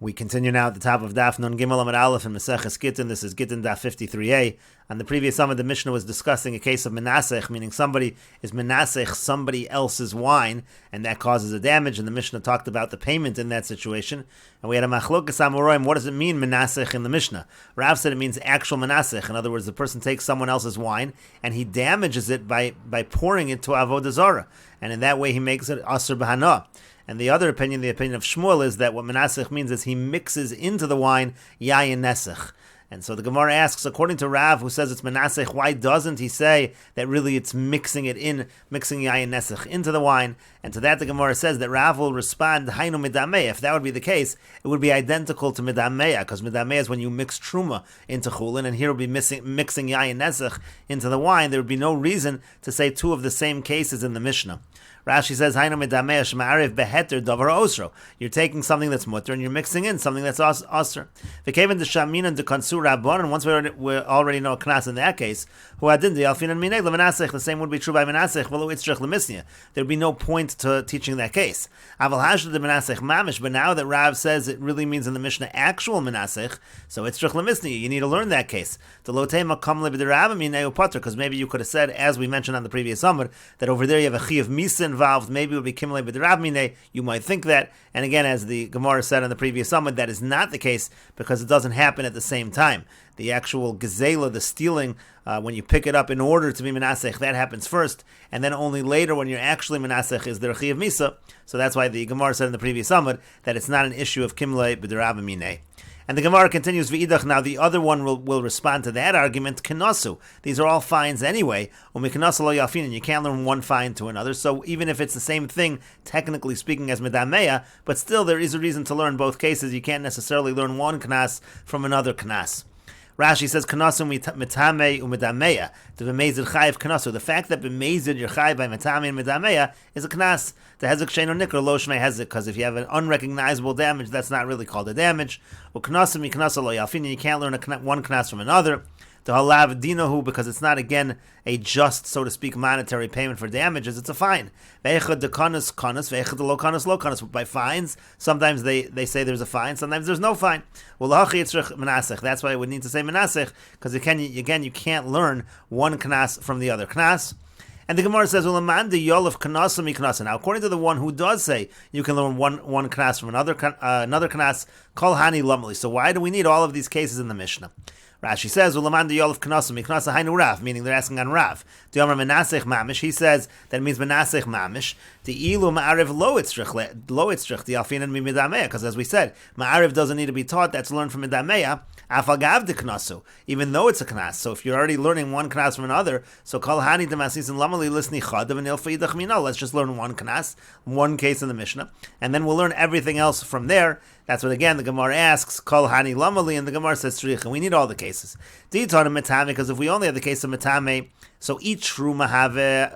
We continue now at the top of Daf Nun Gimel Amud Aleph in Meseches Gitin. This is Gittin Daf 53a. On the previous summit, the Mishnah was discussing a case of menasech, meaning somebody is menasech somebody else's wine, and that causes a damage. And the Mishnah talked about the payment in that situation. And we had a machlokas amoraim. What does it mean menasech in the Mishnah? Rav said it means actual menasech. In other words, the person takes someone else's wine and he damages it by pouring it to avodah zarah, and in that way he makes it aser b'hana. And the other opinion, the opinion of Shmuel, is that what menasech means is he mixes into the wine yayin nesech. And so the Gemara asks, according to Rav, who says it's menasech, why doesn't he say that really it's mixing it in, mixing yayin nesech into the wine? And to that the Gemara says that Rav will respond, hainu midameya. If that would be the case, it would be identical to midameya, because midameya is when you mix truma into chulin, and here will be mixing yayin nesech into the wine. There would be no reason to say two of the same cases in the Mishnah. Rashi says, "Hainu medameya shma'ariv beheter davar osro." You're taking something that's mutter and you're mixing in something that's osir. V'keven d'shamina and d'kansur rabban. And once we already know a knas in that case, who adin d'alfin and mineg lemenasech. The same would be true by menasech. V'lo itzrich lemisnia. There'd be no point to teaching that case. Aval hashda de menasech mamish. But now that Rav says it really means in the Mishnah actual menasech, so itzrich lemisnia. You need to learn that case. The lotema kam lebederabim mineu potter. Because maybe you could have said, as we mentioned on the previous summer, that over there you have a chi of misa involved, maybe it would be kimlei b'derab minei. You might think that, and again, as the Gemara said on the previous summit, that is not the case because it doesn't happen at the same time. The actual gezela, the stealing, when you pick it up in order to be menasech, that happens first, and then only later when you're actually menasech is the chi of misa. So that's why the Gemara said in the previous summit that it's not an issue of kimlei b'derab minei. And the Gemara continues, v'idach, now the other one will respond to that argument, kenosu. These are all fines anyway. Umikenosu lo yalfin, and you can't learn one fine to another. So even if it's the same thing, technically speaking, as medameya, but still there is a reason to learn both cases. You can't necessarily learn one knas from another knas. Rashi says, "Kanasu mitame u'medameya." The b'meizid chayiv kanasu. The fact that b'meizid you're chayiv by mitame and medameya is a knas. The hezek sheino nikra lo shmei hezek, because if you have an unrecognizable damage, that's not really called a damage. U'kanasu mikanasu lo yalfin. You can't learn one knas from another. The halav dinahu, because it's not again a just, so to speak, monetary payment for damages. It's a fine. Ve'echad dekanas kanas, ve'echad lo kanas lo kanas. By fines, sometimes they say there's a fine, sometimes there's no fine. Well, lahachi yitzrich menasech. That's why I would need to say menasech, because again you can't learn one knas from the other knas. And the Gemara says, "Ulaman de yolef kanasa mi kanasa." Now, according to the one who does say you can learn one knas from another knas, kol hani lamali. So why do we need all of these cases in the Mishnah? Rashi says, "Ulaman de yolef kanasa mi kanasa hainu Rav," meaning they're asking on Rav. The Amar menasech mamish. He says that it means menasech mamish. The ilu ma'ariv lo itzrich the alfinan mi midameya. Because as we said, ma'ariv doesn't need to be taught. That's learned from midameya. Afagav de knasu, even though it's a knas. So if you're already learning one knas from another, so kol hani demasis and lamali lisni chadav and ilfa yidach mino. Let's just learn one knas, one case in the Mishnah, and then we'll learn everything else from there. That's what again the Gemara asks, kol hani lamali, and the Gemara says tzrich, and we need all the cases. Diton and metame, because if we only have the case of metame, so each truma,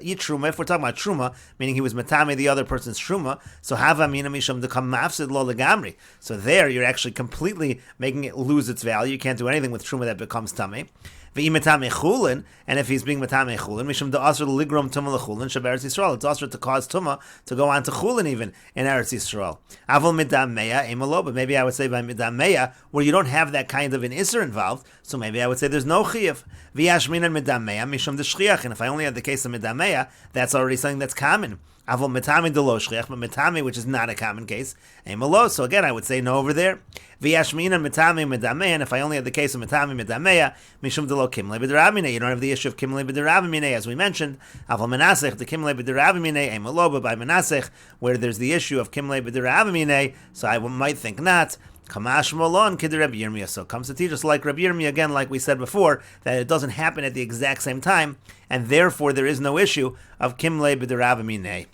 if we're talking about truma, meaning he was metame the other person's truma, so hava mina misham dekam mafsid lo legamri. So there you're actually completely making it lose its value. You can't do anything with truma that becomes tameh. V'imetame chulin, and if he's being metame chulin, mishum da'asr ligrom tuma lechulin shaberetz Yisrael. It's asr to cause tuma to go on to chulin even in Eretz Yisrael. Avol midameya emalo, but maybe I would say by midameya where you don't have that kind of an isser involved. So maybe I would say there's no chiyuv. V'yashminan midameya mishum d'shchiach, and if I only had the case of midameya, that's already something that's common. Avol metame delo shchiach, but metame, which is not a common case, emalo. So again, I would say no over there. V'yashminan metame midameya, and if I only had the case of metame midameya, mishum delo kimlei b'derab minei. You don't have the issue of kimlei b'derab minei, as we mentioned. Avol menasech, the kimlei b'derab minei, emalo, but by menasech, where there's the issue of kimlei b'derab minei, so I might think not. Kamash Malon Kid Rabbi Yirmiyah. So comes to teach us like Rabbi Yirmiyah, again, like we said before, that it doesn't happen at the exact same time, and therefore there is no issue of Kimle B'derav Minei.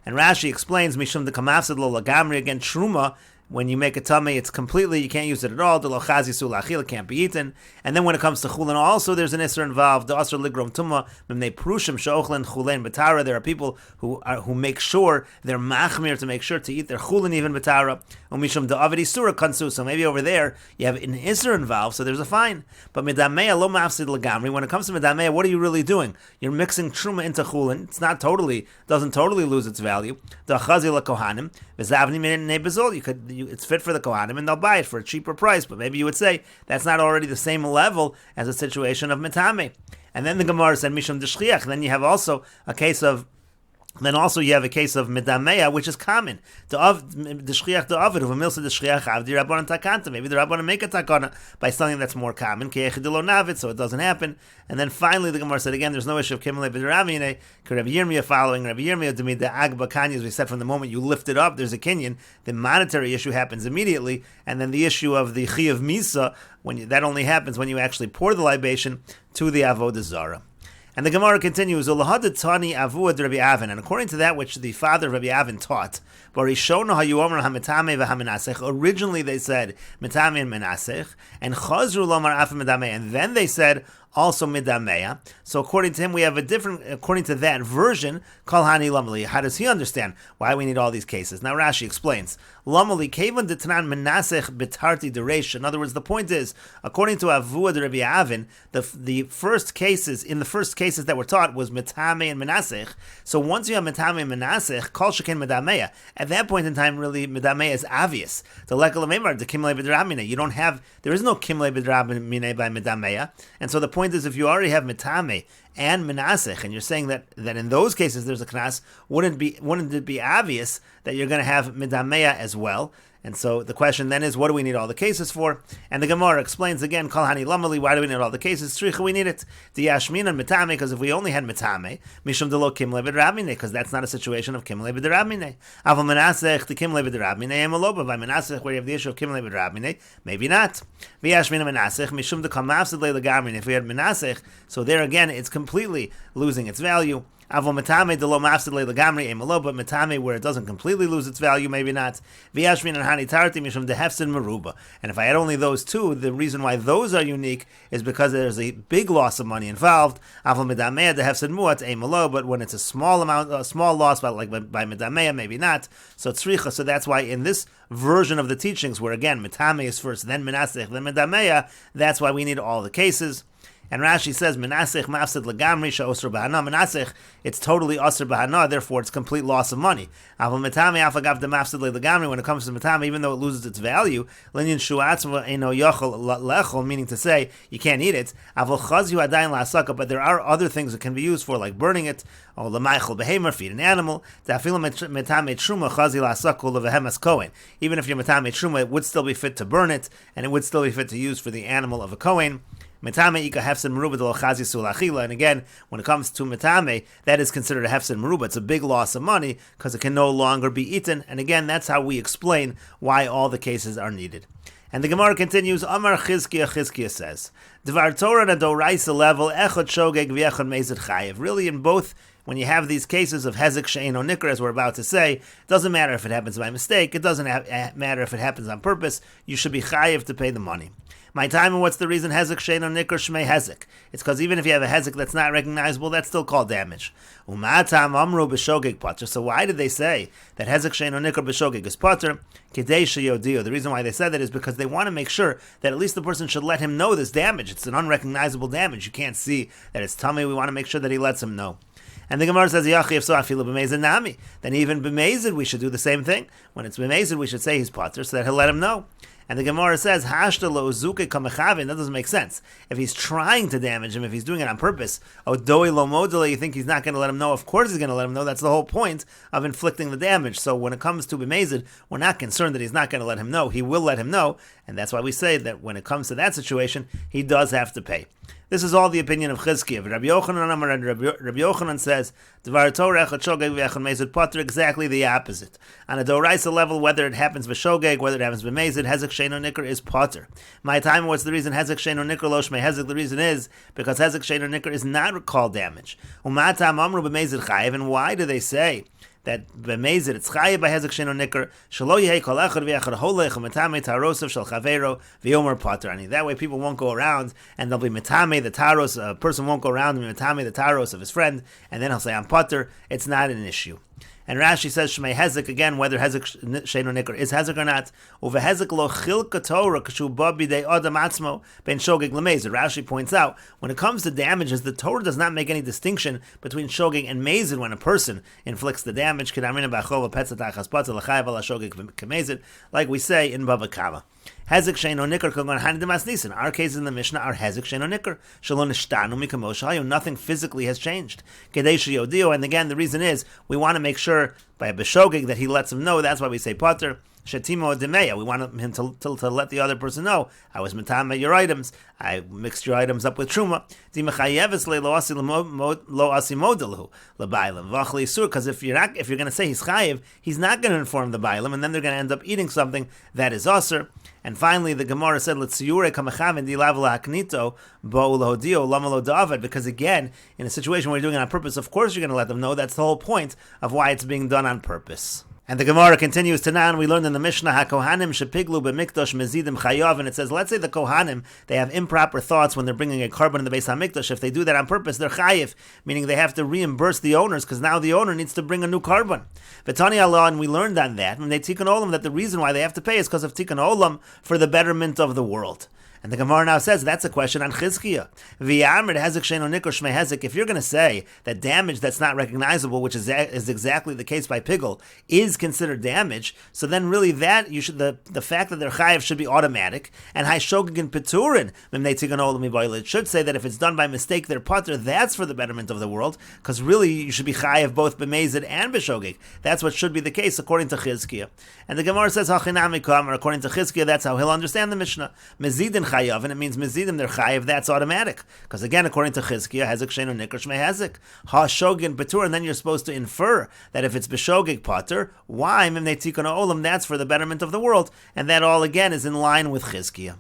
And Rashi explains Mishum de Kamafsid Lo Lagamri, again, Truma. When you make a tummy, it's completely, you can't use it at all. It can't be eaten. And then when it comes to chulin, also there's an isser involved. The asr ligrom tuma mimnei prushim sheochlen chulen betara. There are people who make sure they're machmir to make sure to eat their chulin even betara. Umishum da'avid isura kansu. So maybe over there you have an isser involved, so there's a fine. But midameya lo mafsid lagamri. When it comes to midameya, what are you really doing? You're mixing truma into chulin. It's not totally, doesn't totally lose its value. The chazi la kohanim v'zavni min bezol. it's fit for the Kohanim, and they'll buy it for a cheaper price. But maybe you would say that's not already the same level as a situation of Metame. And then the Gemara said Mishum Deshchiach. Then you have also a case of Medamea, which is common. Maybe the Rabbanan make a takana by something that's more common, so it doesn't happen. And then finally the Gemara said again, there's no issue of Kimle B'Ravine, Rabbi Yirmiyah following Rabbi Yirmiyah, Demid the Agba Kanya, as we said, from the moment you lift it up, there's a kinyan. The monetary issue happens immediately, and then the issue of the Chi of Misa, that only happens when you actually pour the libation to the Avodah Zarah. And the Gemara continues, and according to that which the father of Rabbi Avin taught, originally they said Metame and Menasech, and then they said also Midameya. So according to him, we have according to that version, Kol Hani Lamali. How does he understand why we need all these cases? Now Rashi explains, Lamali Kevan Detran Menasech Betarti Deresh. In other words, the point is, according to Avuad Rabbi Avin, the first cases that were taught was Metame and Menasech. So once you have Metame and Menasech, Kol Sheken Medameya. At that point in time, really, Medameya is obvious. The Lekal Memar, the Kimle B'Dramine. There is no Kimle B'Dramine by Medameya. And so the point is, if you already have Metame and Menasech, and you're saying that in those cases there's a Knas, wouldn't it be obvious that you're going to have Medameya as well? And so the question then is, what do we need all the cases for? And the Gemara explains again, Kol Hani Lamali, why do we need all the cases? Tzricha, we need it. Diyashmin and Metame, because if we only had Metame, Mishum Delo Kimle B'Dramine, because that's not a situation of Kimle B'Dramine. Aval Menasech, the Kimle B'Dramine, Emaloba, by Menasech, where you have the issue of Kimle B'Dramine, maybe not. V'yashmin and Menasech, Mishum de Kamafsid Le'Legamrin, if we had Menasech, so there again, it's completely losing its value. Avo Metame de lo mafsid le'legamri emalo, but Metame where it doesn't completely lose its value, maybe not. V'yashmin and Hani Tarti mishum dehefsid meruba. And if I had only those two, the reason why those are unique is because there's a big loss of money involved. Avo Medamea dehefsid muat emalo, but when it's a small loss, by Medamea, maybe not. So tzricha. So that's why in this version of the teachings, where again Metame is first, then Menasech, then Medamea, that's why we need all the cases. And Rashi says, Menasech mafsid legamri she'osr b'hana. Menasech, it's totally osr b'hana, therefore it's complete loss of money. Aval Metame afagav de mafsid legamri. When it comes to Metame, even though it loses its value, linyan shuatzva eno yochel lechol, meaning to say you can't eat it. Aval chazyu adayin la'asaka, but there are other things that can be used for, like burning it, or l'maychel behemer, feed an animal. Ta'afilu Metame truma chazi la'asaka levehemas kohen. Even if you're Metame truma, it would still be fit to burn it, and it would still be fit to use for the animal of a kohen. Metame ika hefsen meruba de lo chazi sulachila, and again, when it comes to metame, that is considered a hefsen meruba. It's a big loss of money because it can no longer be eaten. And again, that's how we explain why all the cases are needed. And the Gemara continues. Amar Chizkiah says, Dvar Torah na doraisa level echad shogeg v'echad mezid chayev. Really, in both, when you have these cases of hezek she'eino nikra, as we're about to say, it doesn't matter if it happens by mistake. It doesn't matter if it happens on purpose. You should be chayev to pay the money. My time, and what's the reason? Hezek she'eino nikra shmei hezek. It's because even if you have a hezek that's not recognizable, that's still called damage. Umatam amru b'shogeg pater. So why did they say that hezek she'eino nikra b'shogeg is pater? Kedei sheyodio. The reason why they said that is because they want to make sure that at least the person should let him know this damage. It's an unrecognizable damage. You can't see that it's tummy. We want to make sure that he lets him know. And the Gemara says, Yachi, if so, afilu b'mezid nami. Then even b'mezid, we should do the same thing. When it's b'mezid, we should say he's pater so that he'll let him know. And the Gemara says, Hashta lo uzuke kamechavin. That doesn't make sense. If he's trying to damage him, if he's doing it on purpose, doi lo modele, you think he's not going to let him know? Of course he's going to let him know. That's the whole point of inflicting the damage. So when it comes to b'mezid, we're not concerned that he's not going to let him know. He will let him know. And that's why we say that when it comes to that situation, he does have to pay. This is all the opinion of Chizkiah. Rabbi Yochanan says, Dvar Torah echad shogeg v'echad mezid pater, exactly the opposite. On a doraisa level, whether it happens b'shogeg, whether it happens b'mezid, hezek she'eino nikra is pater. My time, what's the reason hezek she'eino nikra lo shmei hezek? The reason is because hezek she'eino nikra is not called damage. Umatam amru b'mezid chayev, and why do they say that b'mezid it's chayev by hezek she'eino nikra shelo yehei kol echad v'echad holech u'metame tarosav shel chavero v'yomer pater. I mean, that way people won't go around and they'll be metame the taros. A person won't go around and metame the taros of his friend, and then he'll say I'm pater. It's not an issue. And Rashi says Shmei Hezek again, whether Hezek Sheino Nikr is Hezek or not. Uve Hezek lo chilka Torah kashu ba bidei adam atzmo ben shogeg lemezer. Rashi points out when it comes to damages, the Torah does not make any distinction between shogeg and mezer when a person inflicts the damage. Kedamrina b'achol petzat achaspat l'chayav ala shogeg k'mezer, like we say in Bava Kama. Hezek Sheino Nikr kagon hanidemas nisan. Our cases in the Mishnah are Hezek Sheino Nikr shalon ishtanu mikamosh. Nothing physically has changed. Kedei sheyodio, and again the reason is we want to make sure by a b'shogeg that he lets him know. That's why we say Potter. Shetimo demeya. We want him to let the other person know, I was metame your items. I mixed your items up with truma. Because if you're going to say he's chayiv, he's not going to inform the bailam, and then they're going to end up eating something that is aser. And finally, the Gemara said, because again, in a situation where you're doing it on purpose, of course you're going to let them know. That's the whole point of why it's being done on purpose. And the Gemara continues to now, and we learned in the Mishnah, HaKohanim shepiglu b'mikdash mezidim chayav, and it says, let's say the Kohanim, they have improper thoughts when they're bringing a carbon in the Beis HaMikdash. If they do that on purpose, they're chayiv, meaning they have to reimburse the owners, because now the owner needs to bring a new carbon. V'tani Allah, and we learned on that, when they tikkun olam, that the reason why they have to pay is because of tikkun olam for the betterment of the world. And the Gemara now says that's a question on Chizkiah. If you're going to say that damage that's not recognizable, which is exactly the case by Pigel, is considered damage, so then really that you should the fact that they're chayiv should be automatic. And Haishogig Peturin, it should say that if it's done by mistake, they're potter. That's for the betterment of the world, because really you should be chayiv both b'mezid and b'shogig. That's what should be the case according to Chizkiah. And the Gemara says Hachinamikam, or according to Chizkiah, that's how he'll understand the Mishnah. Mezidin chayav, and it means mezidim they're chayav. That's automatic, because again, according to Chizkiah, hezek sheinu nikr shmei hezek ha shogin patur, and then you're supposed to infer that if it's b'shogig patur, why mimnei tikun olam? That's for the betterment of the world, and that all again is in line with Chizkiah.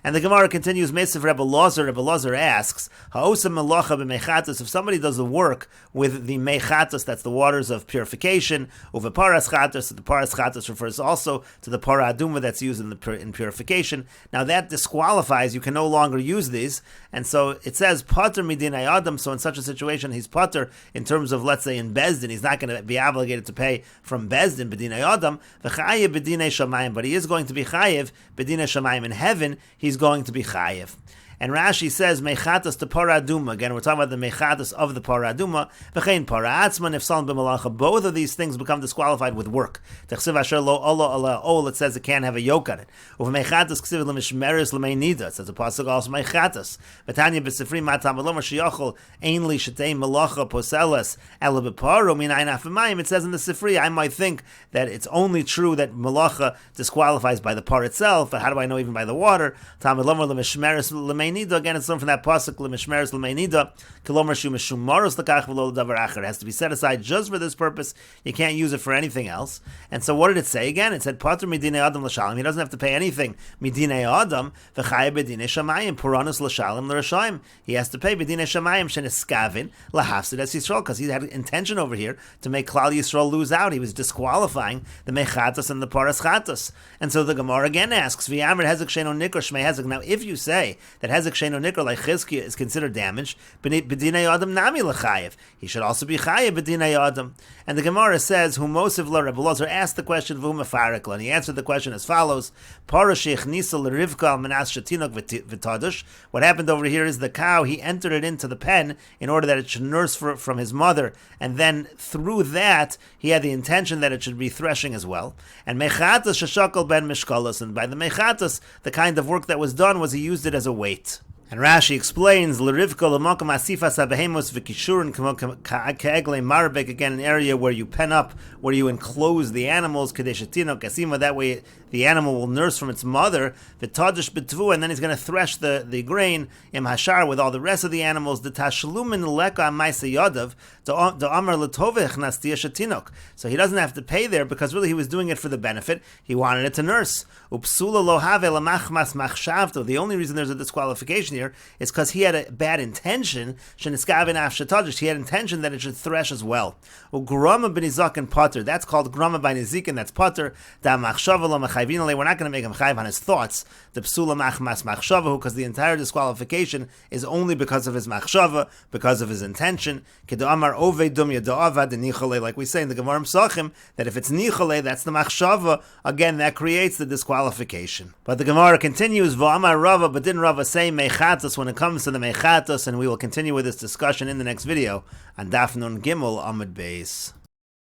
And the Gemara continues, Mesev Rebbe Lozer asks, Ha'osam melacha b'mechatos, if somebody does the work with the mechatos, that's the waters of purification, uve paras chatos, the paras chatos refers also to the para aduma that's used in purification. Now that disqualifies, you can no longer use these, and so it says, Pater midinei adam, so in such a situation, he's pater in terms of, let's say, in Bezdin, he's not going to be obligated to pay from Bezdin, b'dinei adam, v'chayev b'dinei shamayim, but he is going to be chayev b'dinei shamayim in heaven, he's going to be chayiv. And Rashi says, mechatas to paraduma. Again, we're talking about the mechatas of the paraduma. V'chein paratzman, if salam b'malacha. Both of these things become disqualified with work. Techsiv asher lo olo ala ol, it says it can't have a yoke on it. Uv mechatas ksiv l'mishmeres l'meinida. It says the pasuk also mechatas. V'tanya b'sifri matam v'lomer sheyachol ein li shetei malacha poseles ela b'paro minayin afimayim. It says in the Sifri, I might think that it's only true that malacha disqualifies by the par itself, but how do I know even by the water? Tam v'lomer l'mishmeres l'meinida. Again, it's learned from that pasuk l'mishmeres l'meinida. Kilomer shu mishumaros l'kach v'lo l'davar acher. It has to be set aside just for this purpose. You can't use it for anything else. And so, what did it say again? It said pater midinei adam l'shalim. He doesn't have to pay anything midinei adam v'chayev b'dinei shamayim puranus l'shalim l'rashaim. He has to pay b'dinei shamayim sheneskaven lahafsid es Yisrael, because he had intention over here to make Klal Yisrael lose out. He was disqualifying the mechatos and the paras chatos. And so the Gemara again asks, v'yamer hezek sheino nikr shmei hezek. Now, if you say that hezek sheino nikr like Chizkiah is considered damage, b'dinei adam nami l'chayev, he should also be chayev b'dinei adam. And the Gemara says, "Hu mosiv la Rebbe Lozer asked the question v'hu mefarek la," and he answered the question as follows: Para sheichnisa l'rivka al menas shetinok v'tadush. What happened over here is the cow, he entered it into the pen in order that it should nurse from his mother, and then through that he had the intention that it should be threshing as well. And mechatas sheshakol ben mishkalos, and by the mechatas, the kind of work that was done was he used it as a weight. And Rashi explains, L'rivka l'mokum asifas habehemos v'kishurun ka'egle marbek, again, an area where you pen up, where you enclose the animals, kadeshatino kasima, that way the animal will nurse from its mother, v'tadish betvu, and then he's going to thresh the grain, im hashar, with all the rest of the animals, the tashlumin leka amaisa yadav, the amar l'tovech nastia shatinok. So he doesn't have to pay there, because really he was doing it for the benefit, he wanted it to nurse. Upsula lo have lamachmas machshavto. The only reason there's a disqualification here is because he had a bad intention. He had intention that it should thresh as well. Grama b'nizaken potter. That's called grama by nizikin. That's potter. Da machshava lo we're not going to make him chayv on his thoughts. The psula machmas machshava, because the entire disqualification is only because of his machshava, because of his intention. Kedoamar ovei dumya da'avad nichale, like we say in the Gemara Meseches, that if it's nichale, that's the machshava. Again, that creates the disqualification. But the Gemara continues, v'amar Rava, but didn't Rava say mechatos when it comes to the mechatos? And we will continue with this discussion in the next video on Daf Nun Gimel Amud Beis.